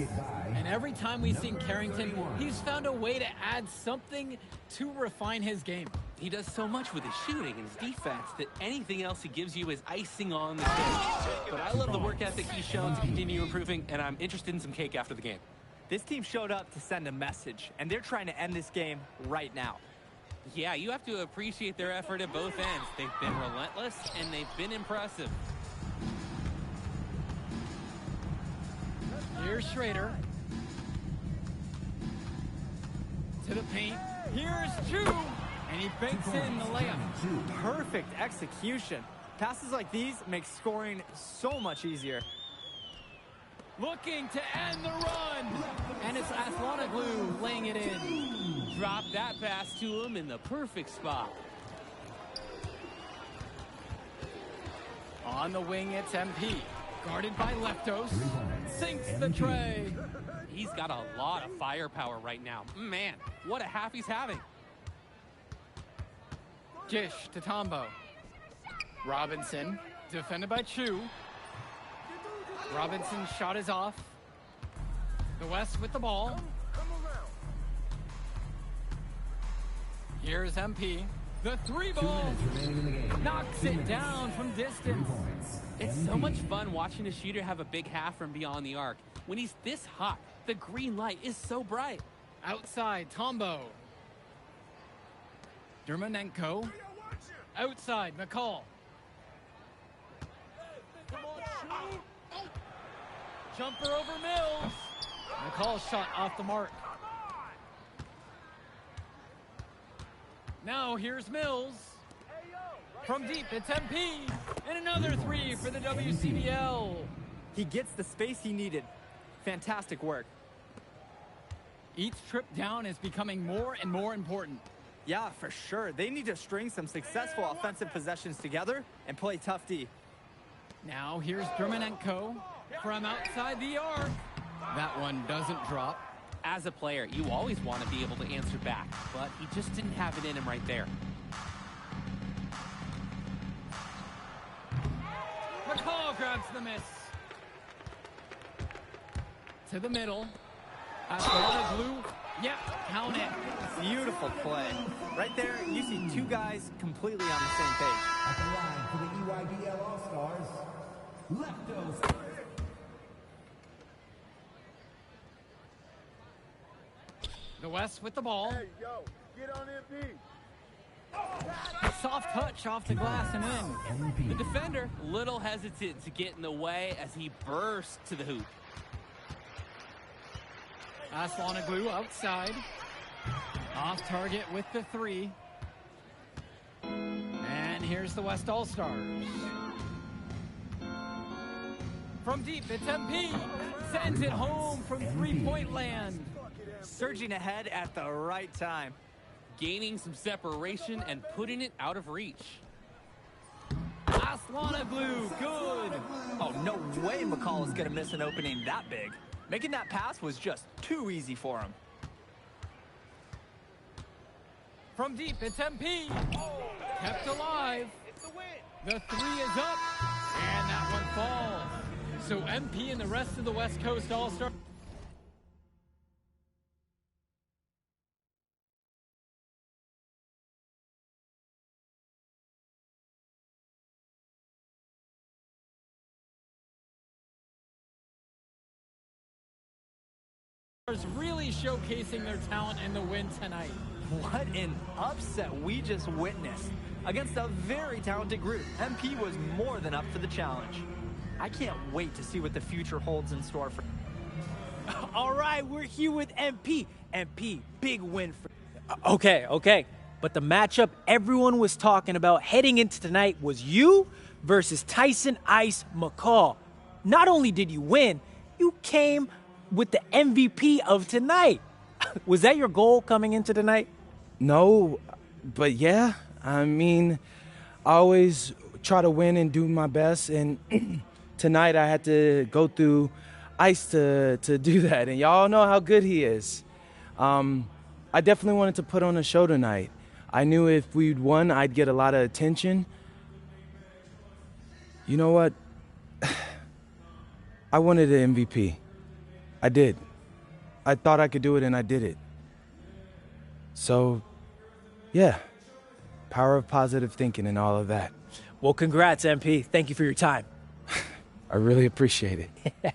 And every time we've seen Carrington, he's found a way to add something to refine his game. He does so much with his shooting and his defense that anything else he gives you is icing on the cake. But I love the work ethic he's shown to continue improving, and I'm interested in some cake after the game. This team showed up to send a message, and they're trying to end this game right now. Yeah, you have to appreciate their effort at both ends. They've been relentless, and they've been impressive. Here's Schrader. To the paint. Here's Chu. And he banks in the layup. Perfect execution. Passes like these make scoring so much easier. Looking to end the run. And it's Aslanoglu laying it in. Drop that pass to him in the perfect spot. On the wing, it's MP. Guarded by Leptos. Sinks the tray. He's got a lot of firepower right now. Man, what a half he's having. Gish to Tombo. Robinson, defended by Chu. Robinson's shot is off. The West with the ball. Here's MP. The three ball knocks it down from distance. It's so much fun watching a shooter have a big half from beyond the arc. When he's this hot, the green light is so bright. Outside, Tombo. Dermanenko. Outside, McCall. Jumper over Mills. McCall's shot off the mark. Now here's Mills. From deep, it's MP. And another three for the WCBL. He gets the space he needed. Fantastic work. Each trip down is becoming more and more important. Yeah, for sure. They need to string some successful offensive possessions together and play tough D. Now here's Dermanenko from outside the arc. That one doesn't drop. As a player, you always want to be able to answer back, but he just didn't have it in him right there. McCall grabs the miss. To the middle. Aslanoglu. Yep, count it. Beautiful play. Right there, you see two guys completely on the same page. At the line for the EYBL All-Stars, Leptos. The West with the ball. Hey, yo, get on MP. Soft touch off the glass and in. The defender, little hesitant to get in the way as he bursts to the hoop. Aslanoglu outside. Off target with the three. And here's the West All-Stars. From deep, it's MP. Sends it home from three-point land. Surging ahead at the right time. Gaining some separation and putting it out of reach. Aslanoglu, good. Oh, no way McCall is going to miss an opening that big. Making that pass was just too easy for him. From deep, it's MP. Kept alive. The three is up. And that one falls. So MP and the rest of the West Coast All-Star. Really showcasing their talent in the win tonight. What an upset we just witnessed. Against a very talented group, MP was more than up for the challenge. I can't wait to see what the future holds in store for. All right, we're here with MP. MP, big win for. Okay. But the matchup everyone was talking about heading into tonight was you versus Tyson Ice McCall. Not only did you win, you came with the MVP of tonight. Was that your goal coming into tonight? No, but yeah. I mean, I always try to win and do my best, and tonight I had to go through Ice to do that, and y'all know how good he is. I definitely wanted to put on a show tonight. I knew if we'd won, I'd get a lot of attention. You know what? I wanted an MVP. I did. I thought I could do it, and I did it. So, yeah. Power of positive thinking and all of that. Well, congrats, MP. Thank you for your time. I really appreciate it.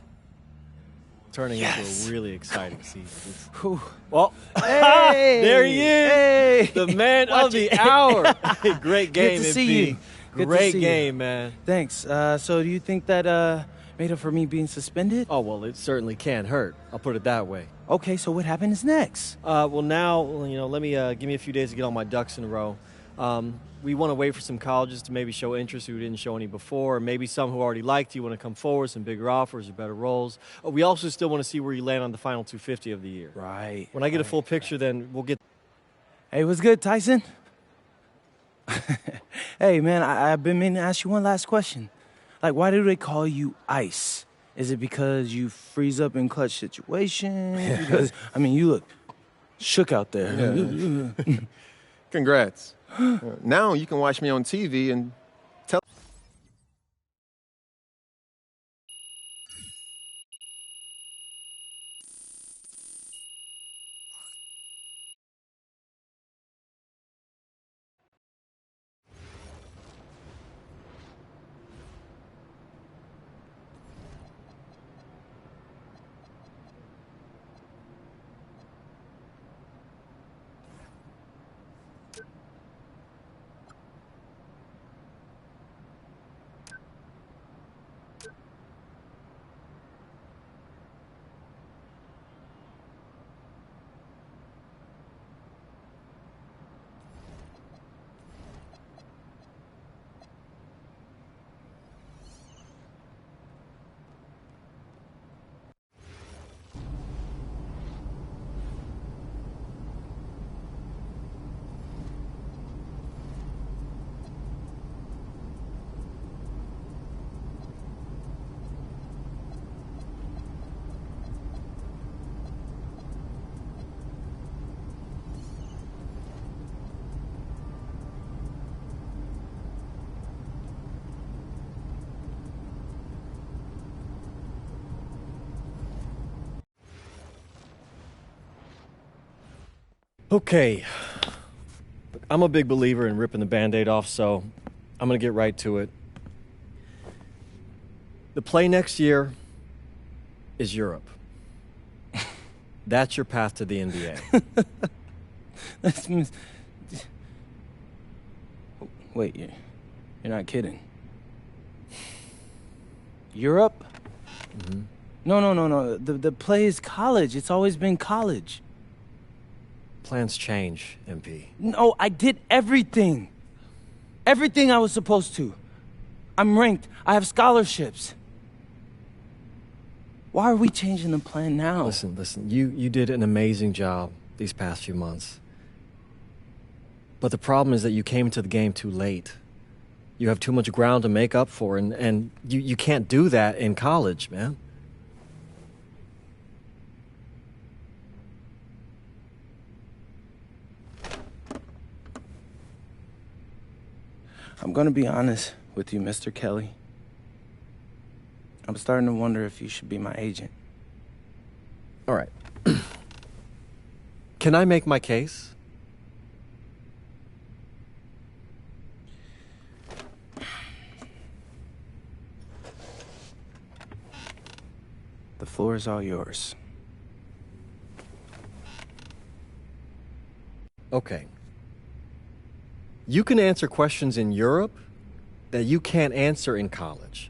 Turning into a really exciting season. Well, hey, there he is, hey, the man of the hour. Great game, Good to MP. see you. Great game, man. Thanks. So do you think that made up for me being suspended? Oh, well, it certainly can't hurt. I'll put it that way. Okay, so what happens next? Well, now, let me give me a few days to get all my ducks in a row. We want to wait for some colleges to maybe show interest who didn't show any before, or maybe some who already liked you want to come forward, some bigger offers or better roles. We also still want to see where you land on the final 250 of the year. Right. When I get a full picture, then we'll get... Hey, what's good, Tyson? Hey, man, I've been meaning to ask you one last question. Like, why do they call you Ice? Is it because you freeze up in clutch situations? Because, I mean, you look shook out there. Yeah. Congrats. Now you can watch me on TV and tell... Okay. I'm a big believer in ripping the Band-Aid off, so I'm going to get right to it. The play next year is Europe. That's your path to the NBA. Wait, you're not kidding. Europe? Mm-hmm. No. The play is college. It's always been college. Plans change, MP. No, I did everything. Everything I was supposed to. I'm ranked. I have scholarships. Why are we changing the plan now? Listen. You did an amazing job these past few months. But the problem is that you came to the game too late. You have too much ground to make up for, and you can't do that in college, man. I'm gonna be honest with you, Mr. Kelly. I'm starting to wonder if you should be my agent. All right. Can I make my case? The floor is all yours. Okay. You can answer questions in Europe that you can't answer in college.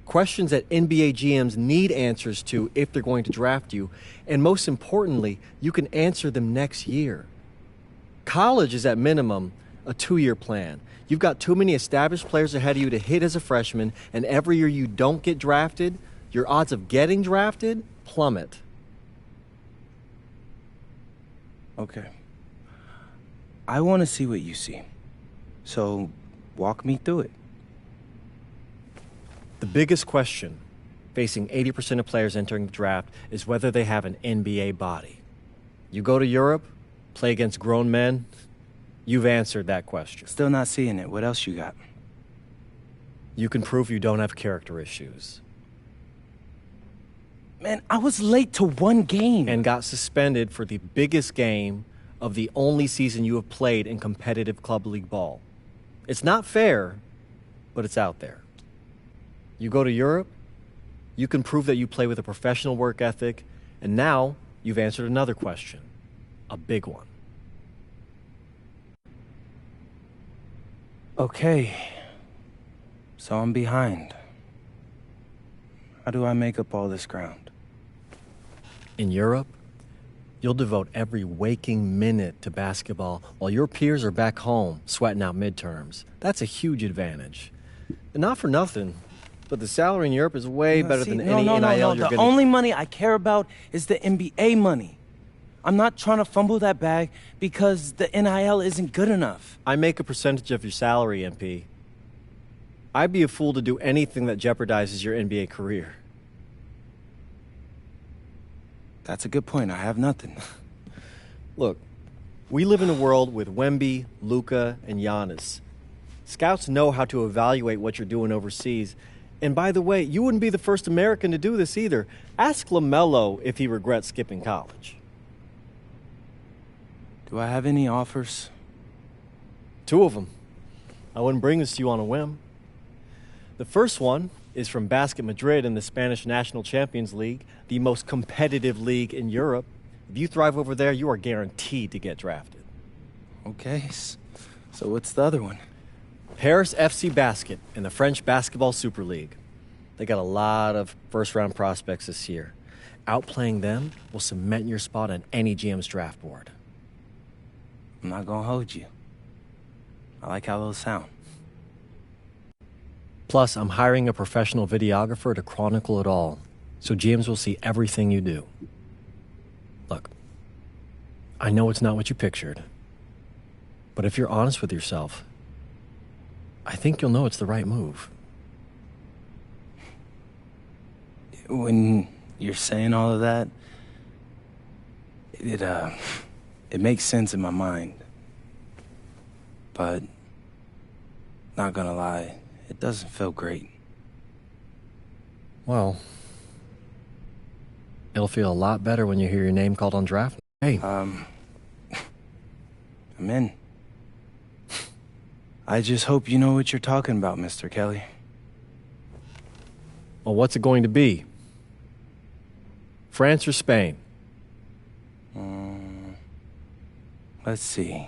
Questions that NBA GMs need answers to if they're going to draft you. And most importantly, you can answer them next year. College is at minimum a 2-year plan. You've got too many established players ahead of you to hit as a freshman, and every year you don't get drafted, your odds of getting drafted plummet. Okay. I want to see what you see. So, walk me through it. The biggest question facing 80% of players entering the draft is whether they have an NBA body. You go to Europe, play against grown men, you've answered that question. Still not seeing it. What else you got? You can prove you don't have character issues. Man, I was late to one game. And got suspended for the biggest game of the only season you have played in competitive club league ball. It's not fair, but it's out there. You go to Europe, you can prove that you play with a professional work ethic, and now you've answered another question, a big one. Okay, so I'm behind. How do I make up all this ground? In Europe, you'll devote every waking minute to basketball while your peers are back home sweating out midterms. That's a huge advantage. And not for nothing, but the salary in Europe is way better than any NIL you're getting. The only money I care about is the NBA money. I'm not trying to fumble that bag because the NIL isn't good enough. I make a percentage of your salary, MP. I'd be a fool to do anything that jeopardizes your NBA career. That's a good point. I have nothing. Look, we live in a world with Wemby, Luka, and Giannis. Scouts know how to evaluate what you're doing overseas. And by the way, you wouldn't be the first American to do this either. Ask LaMelo if he regrets skipping college. Do I have any offers? 2 of them. I wouldn't bring this to you on a whim. The first one is from Basket Madrid in the Spanish National Champions League, the most competitive league in Europe. If you thrive over there, you are guaranteed to get drafted. Okay, so what's the other one? Paris FC Basket in the French Basketball Super League. They got a lot of first-round prospects this year. Outplaying them will cement your spot on any GM's draft board. I'm not gonna hold you. I like how those sound. Plus, I'm hiring a professional videographer to chronicle it all, so GMs will see everything you do. Look, I know it's not what you pictured, but if you're honest with yourself, I think you'll know it's the right move. When you're saying all of that, it makes sense in my mind. But, not gonna lie, it doesn't feel great. Well, it'll feel a lot better when you hear your name called on draft. Hey. I'm in. I just hope you know what you're talking about, Mr. Kelly. Well, what's it going to be? France or Spain? Let's see.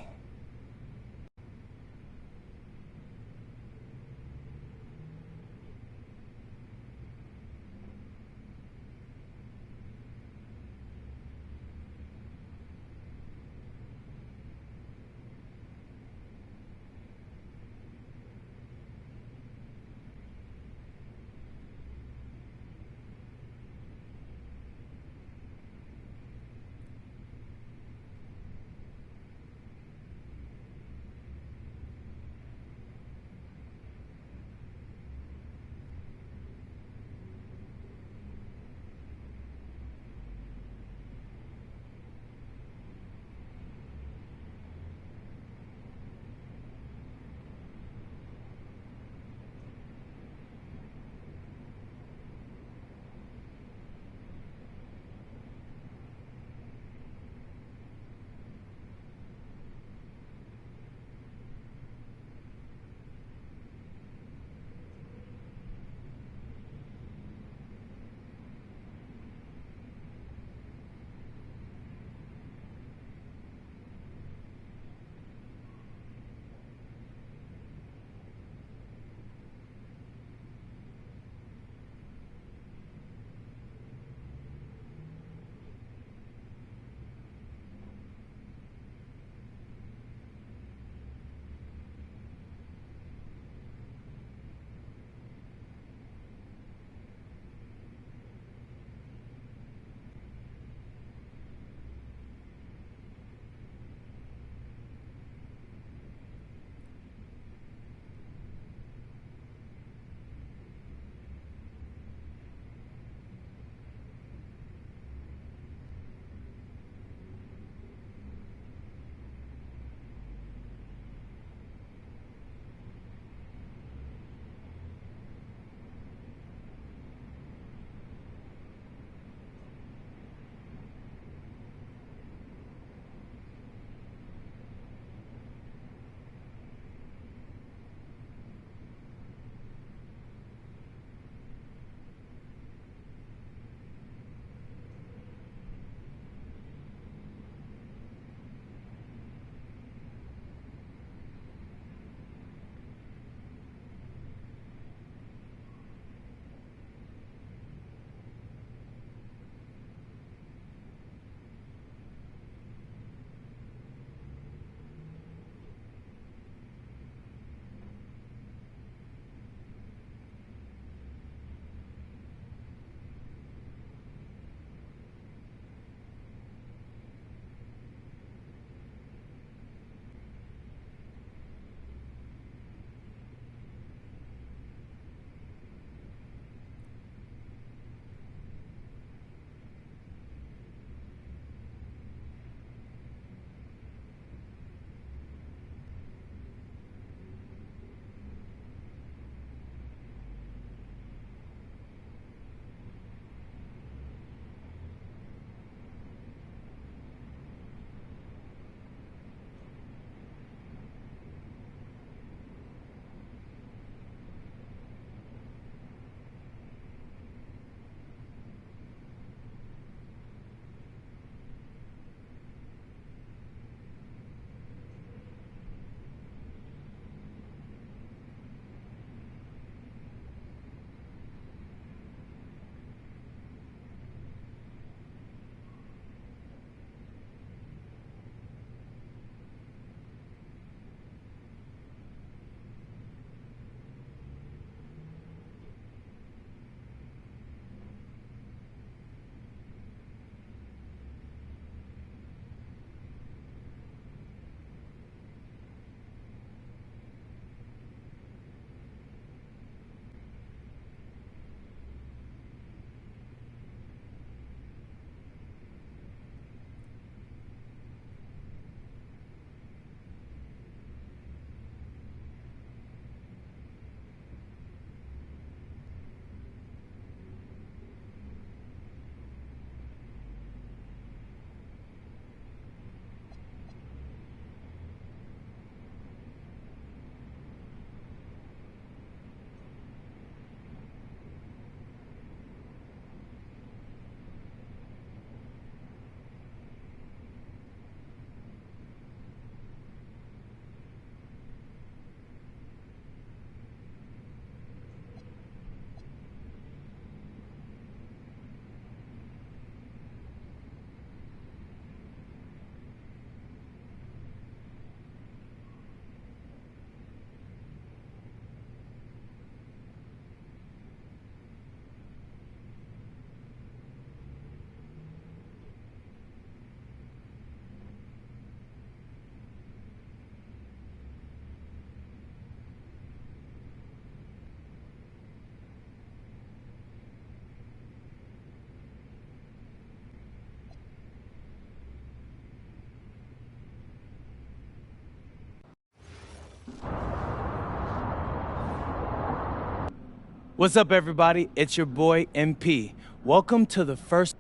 What's up, everybody? It's your boy, MP. Welcome to the first